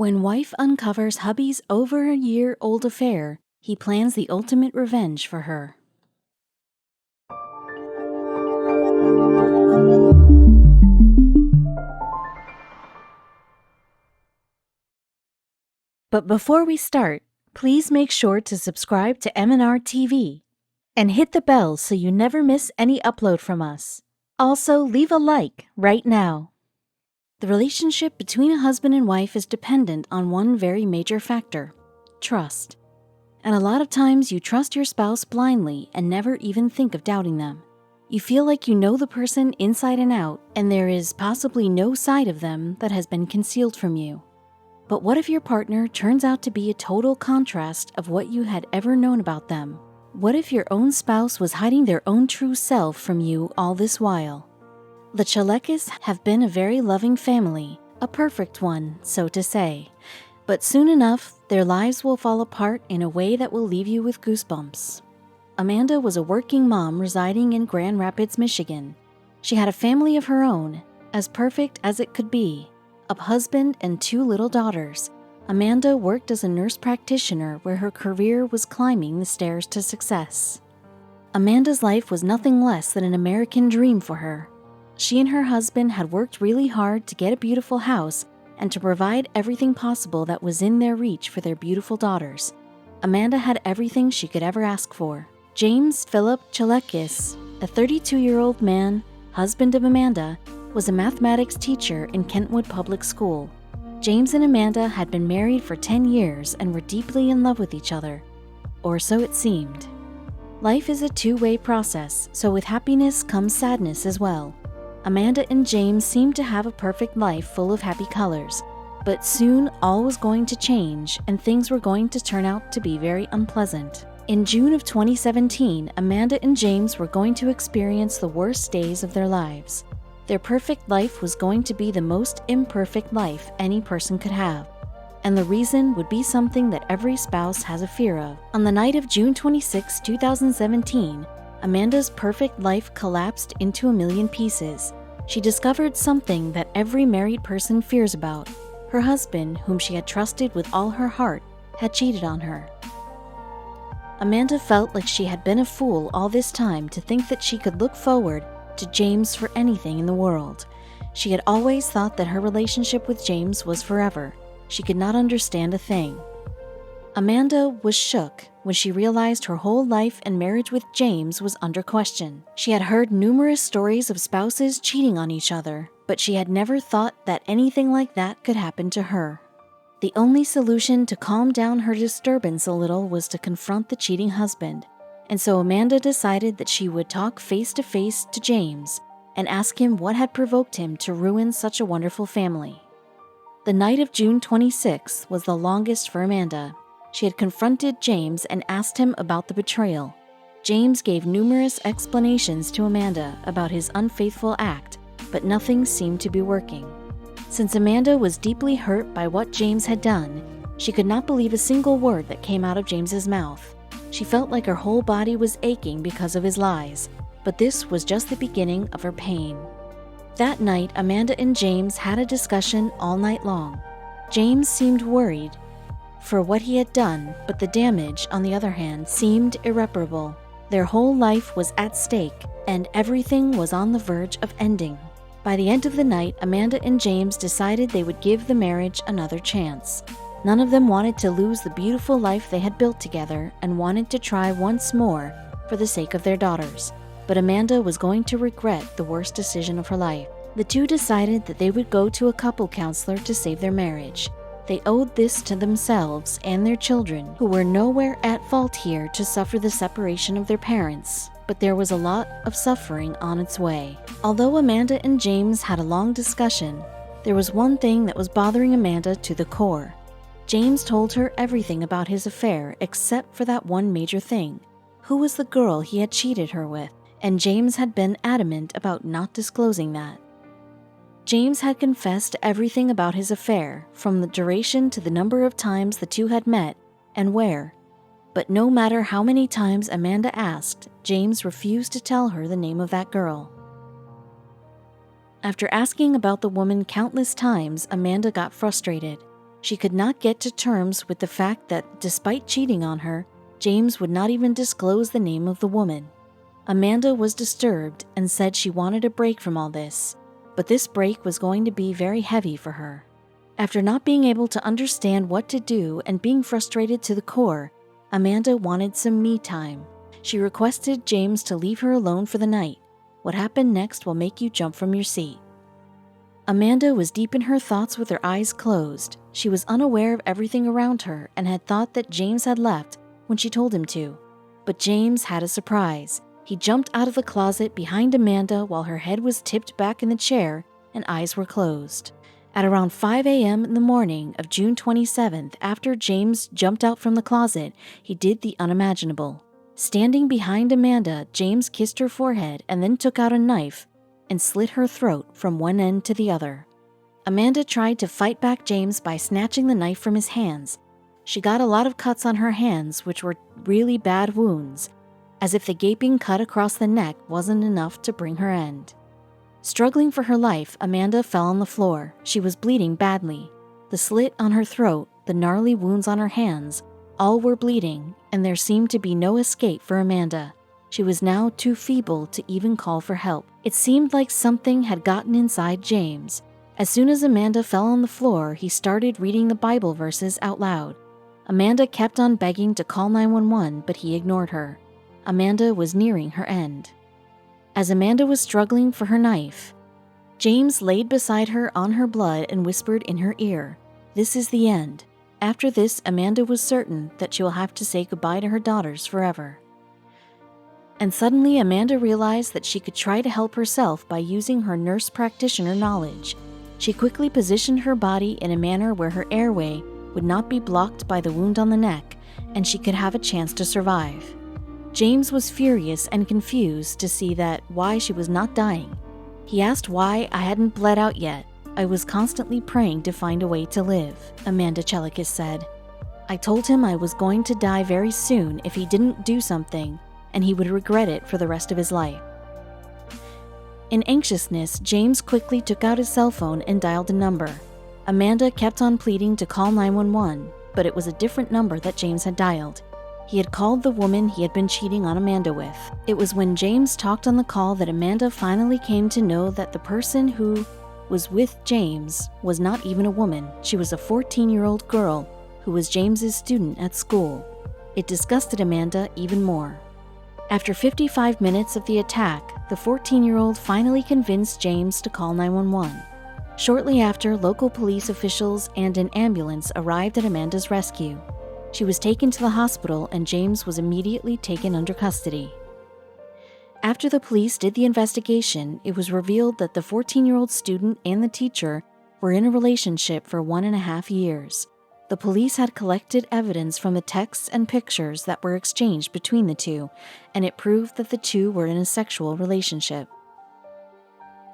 When wife uncovers hubby's over-a-year-old affair, he plans the ultimate revenge for her. But before we start, please make sure to subscribe to m&rtv and hit the bell so you never miss any upload from us. Also, leave a like right now. The relationship between a husband and wife is dependent on one very major factor: trust. And a lot of times you trust your spouse blindly and never even think of doubting them. You feel like you know the person inside and out, and there is possibly no side of them that has been concealed from you. But what if your partner turns out to be a total contrast of what you had ever known about them? What if your own spouse was hiding their own true self from you all this while? The Chelekis have been a very loving family, a perfect one, so to say. But soon enough, their lives will fall apart in a way that will leave you with goosebumps. Amanda was a working mom residing in Grand Rapids, Michigan. She had a family of her own, as perfect as it could be, a husband and 2 little daughters. Amanda worked as a nurse practitioner where her career was climbing the stairs to success. Amanda's life was nothing less than an American dream for her. She and her husband had worked really hard to get a beautiful house and to provide everything possible that was in their reach for their beautiful daughters. Amanda had everything she could ever ask for. James Philip Chelekis, a 32-year-old man, husband of Amanda, was a mathematics teacher in Kentwood Public School. James and Amanda had been married for 10 years and were deeply in love with each other. Or so it seemed. Life is a two-way process, so with happiness comes sadness as well. Amanda and James seemed to have a perfect life full of happy colors, but soon all was going to change and things were going to turn out to be very unpleasant. In June of 2017, Amanda and James were going to experience the worst days of their lives. Their perfect life was going to be the most imperfect life any person could have. And the reason would be something that every spouse has a fear of. On the night of June 26, 2017, Amanda's perfect life collapsed into a million pieces. She discovered something that every married person fears about. Her husband, whom she had trusted with all her heart, had cheated on her. Amanda felt like she had been a fool all this time to think that she could look forward to James for anything in the world. She had always thought that her relationship with James was forever. She could not understand a thing. Amanda was shook when she realized her whole life and marriage with James was under question. She had heard numerous stories of spouses cheating on each other, but she had never thought that anything like that could happen to her. The only solution to calm down her disturbance a little was to confront the cheating husband, and so Amanda decided that she would talk face-to-face to James and ask him what had provoked him to ruin such a wonderful family. The night of June 26 was the longest for Amanda. She had confronted James and asked him about the betrayal. James gave numerous explanations to Amanda about his unfaithful act, but nothing seemed to be working. Since Amanda was deeply hurt by what James had done, she could not believe a single word that came out of James's mouth. She felt like her whole body was aching because of his lies, but this was just the beginning of her pain. That night, Amanda and James had a discussion all night long. James seemed worried for what he had done, but the damage, on the other hand, seemed irreparable. Their whole life was at stake, and everything was on the verge of ending. By the end of the night, Amanda and James decided they would give the marriage another chance. None of them wanted to lose the beautiful life they had built together and wanted to try once more for the sake of their daughters. But Amanda was going to regret the worst decision of her life. The two decided that they would go to a couple counselor to save their marriage. They owed this to themselves and their children, who were nowhere at fault here to suffer the separation of their parents, but there was a lot of suffering on its way. Although Amanda and James had a long discussion, there was one thing that was bothering Amanda to the core. James told her everything about his affair except for that one major thing. Who was the girl he had cheated her with? And James had been adamant about not disclosing that. James had confessed everything about his affair, from the duration to the number of times the two had met and where. But no matter how many times Amanda asked, James refused to tell her the name of that girl. After asking about the woman countless times, Amanda got frustrated. She could not get to terms with the fact that, despite cheating on her, James would not even disclose the name of the woman. Amanda was disturbed and said she wanted a break from all this, but this break was going to be very heavy for her. After not being able to understand what to do and being frustrated to the core, Amanda wanted some me time. She requested James to leave her alone for the night. What happened next will make you jump from your seat. Amanda was deep in her thoughts with her eyes closed. She was unaware of everything around her and had thought that James had left when she told him to. But James had a surprise. He jumped out of the closet behind Amanda while her head was tipped back in the chair and eyes were closed. At around 5 a.m. in the morning of June 27th, after James jumped out from the closet, he did the unimaginable. Standing behind Amanda, James kissed her forehead and then took out a knife and slit her throat from one end to the other. Amanda tried to fight back James by snatching the knife from his hands. She got a lot of cuts on her hands, which were really bad wounds, as if the gaping cut across the neck wasn't enough to bring her end. Struggling for her life, Amanda fell on the floor. She was bleeding badly. The slit on her throat, the gnarly wounds on her hands, all were bleeding, and there seemed to be no escape for Amanda. She was now too feeble to even call for help. It seemed like something had gotten inside James. As soon as Amanda fell on the floor, he started reading the Bible verses out loud. Amanda kept on begging to call 911, but he ignored her. Amanda was nearing her end. As Amanda was struggling for her knife, James laid beside her on her blood and whispered in her ear, "This is the end." After this, Amanda was certain that she will have to say goodbye to her daughters forever. And suddenly Amanda realized that she could try to help herself by using her nurse practitioner knowledge. She quickly positioned her body in a manner where her airway would not be blocked by the wound on the neck, and she could have a chance to survive. James was furious and confused to see that why she was not dying. He asked why I hadn't bled out yet. "I was constantly praying to find a way to live," Amanda Chelekis said. "I told him I was going to die very soon if he didn't do something, and he would regret it for the rest of his life." In anxiousness, James quickly took out his cell phone and dialed a number. Amanda kept on pleading to call 911, but it was a different number that James had dialed. He had called the woman he had been cheating on Amanda with. It was when James talked on the call that Amanda finally came to know that the person who was with James was not even a woman. She was a 14-year-old girl who was James's student at school. It disgusted Amanda even more. After 55 minutes of the attack, the 14-year-old finally convinced James to call 911. Shortly after, local police officials and an ambulance arrived at Amanda's rescue. She was taken to the hospital and James was immediately taken under custody. After the police did the investigation, it was revealed that the 14-year-old student and the teacher were in a relationship for 1.5 years. The police had collected evidence from the texts and pictures that were exchanged between the two, and it proved that the two were in a sexual relationship.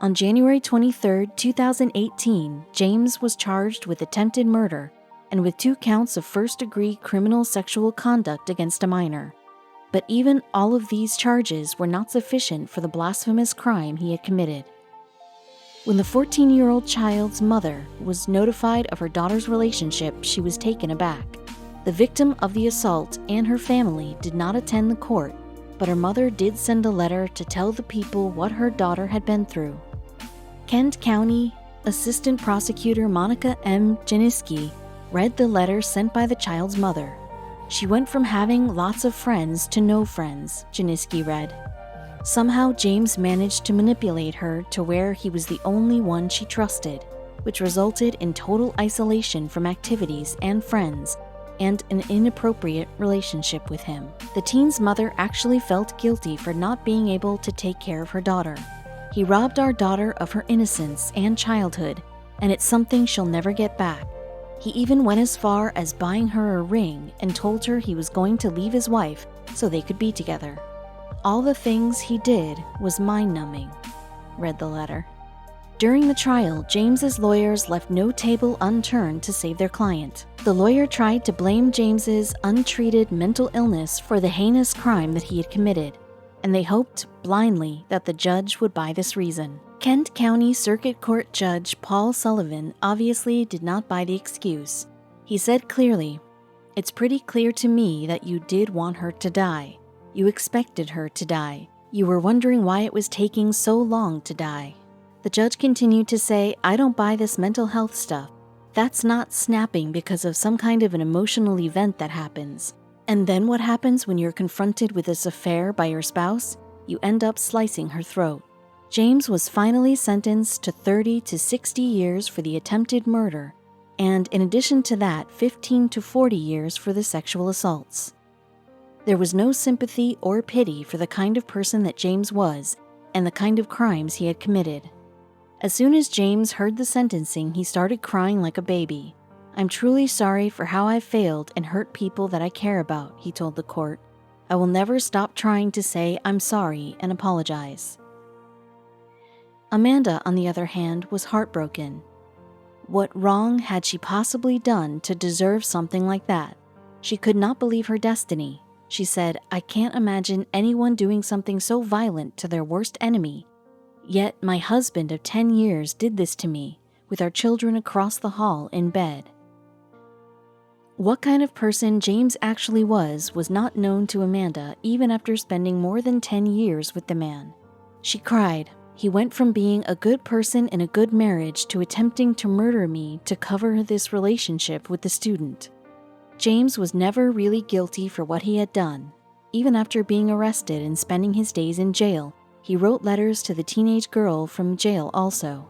On January 23, 2018, James was charged with attempted murder and with 2 counts of first-degree criminal sexual conduct against a minor. But even all of these charges were not sufficient for the blasphemous crime he had committed. When the 14-year-old child's mother was notified of her daughter's relationship, she was taken aback. The victim of the assault and her family did not attend the court, but her mother did send a letter to tell the people what her daughter had been through. Kent County Assistant Prosecutor Monica M. Janiski read the letter sent by the child's mother. "She went from having lots of friends to no friends," Janiski read. Somehow James managed to manipulate her to where he was the only one she trusted, which resulted in total isolation from activities and friends and an inappropriate relationship with him. The teen's mother actually felt guilty for not being able to take care of her daughter. "He robbed our daughter of her innocence and childhood, and it's something she'll never get back. He even went as far as buying her a ring and told her he was going to leave his wife so they could be together. All the things he did was mind-numbing," read the letter. During the trial, James's lawyers left no table unturned to save their client. The lawyer tried to blame James's untreated mental illness for the heinous crime that he had committed, and they hoped blindly that the judge would buy this reason. Kent County Circuit Court Judge Paul Sullivan obviously did not buy the excuse. He said clearly, "It's pretty clear to me that you did want her to die. You expected her to die. You were wondering why it was taking so long to die." The judge continued to say, "I don't buy this mental health stuff. That's not snapping because of some kind of an emotional event that happens. And then what happens when you're confronted with this affair by your spouse? You end up slicing her throat." James was finally sentenced to 30 to 60 years for the attempted murder, and in addition to that, 15 to 40 years for the sexual assaults. There was no sympathy or pity for the kind of person that James was and the kind of crimes he had committed. As soon as James heard the sentencing, he started crying like a baby. "I'm truly sorry for how I failed and hurt people that I care about," he told the court. "I will never stop trying to say I'm sorry and apologize." Amanda, on the other hand, was heartbroken. What wrong had she possibly done to deserve something like that? She could not believe her destiny. She said, "I can't imagine anyone doing something so violent to their worst enemy. Yet my husband of 10 years did this to me, with our children across the hall in bed." What kind of person James actually was not known to Amanda even after spending more than 10 years with the man. She cried, "He went from being a good person in a good marriage to attempting to murder me to cover this relationship with the student." James was never really guilty for what he had done. Even after being arrested and spending his days in jail, he wrote letters to the teenage girl from jail also.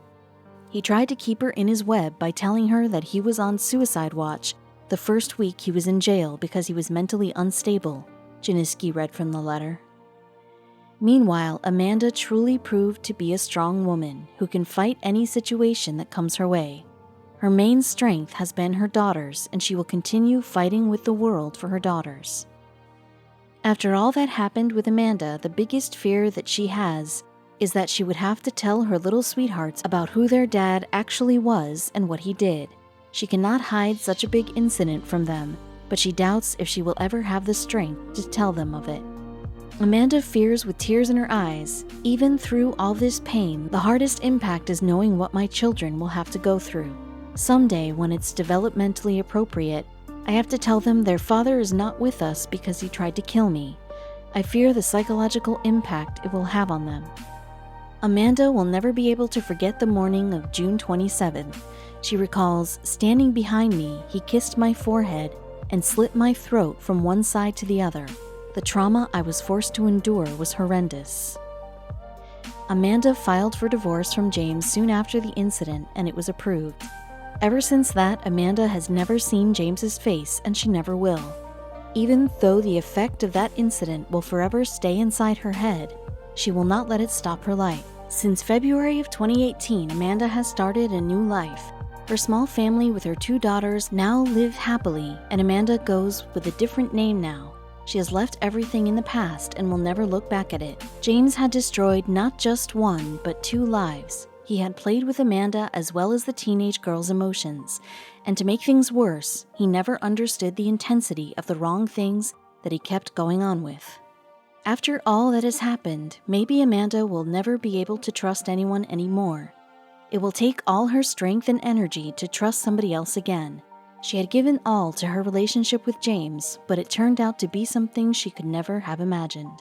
He tried to keep her in his web by telling her that he was on suicide watch the first week he was in jail because he was mentally unstable, Janiski read from the letter. Meanwhile, Amanda truly proved to be a strong woman who can fight any situation that comes her way. Her main strength has been her daughters, and she will continue fighting with the world for her daughters. After all that happened with Amanda, the biggest fear that she has is that she would have to tell her little sweethearts about who their dad actually was and what he did. She cannot hide such a big incident from them, but she doubts if she will ever have the strength to tell them of it. Amanda fears with tears in her eyes, "Even through all this pain, the hardest impact is knowing what my children will have to go through. Someday, when it's developmentally appropriate, I have to tell them their father is not with us because he tried to kill me. I fear the psychological impact it will have on them." Amanda will never be able to forget the morning of June 27th. She recalls, "Standing behind me, he kissed my forehead and slit my throat from one side to the other. The trauma I was forced to endure was horrendous." Amanda filed for divorce from James soon after the incident, and it was approved. Ever since that, Amanda has never seen James's face, and she never will. Even though the effect of that incident will forever stay inside her head, she will not let it stop her life. Since February of 2018, Amanda has started a new life. Her small family with her 2 daughters now live happily, and Amanda goes with a different name now. She has left everything in the past and will never look back at it. James had destroyed not just 1, but 2 lives. He had played with Amanda as well as the teenage girl's emotions, and to make things worse, he never understood the intensity of the wrong things that he kept going on with. After all that has happened, maybe Amanda will never be able to trust anyone anymore. It will take all her strength and energy to trust somebody else again. She had given all to her relationship with James, but it turned out to be something she could never have imagined.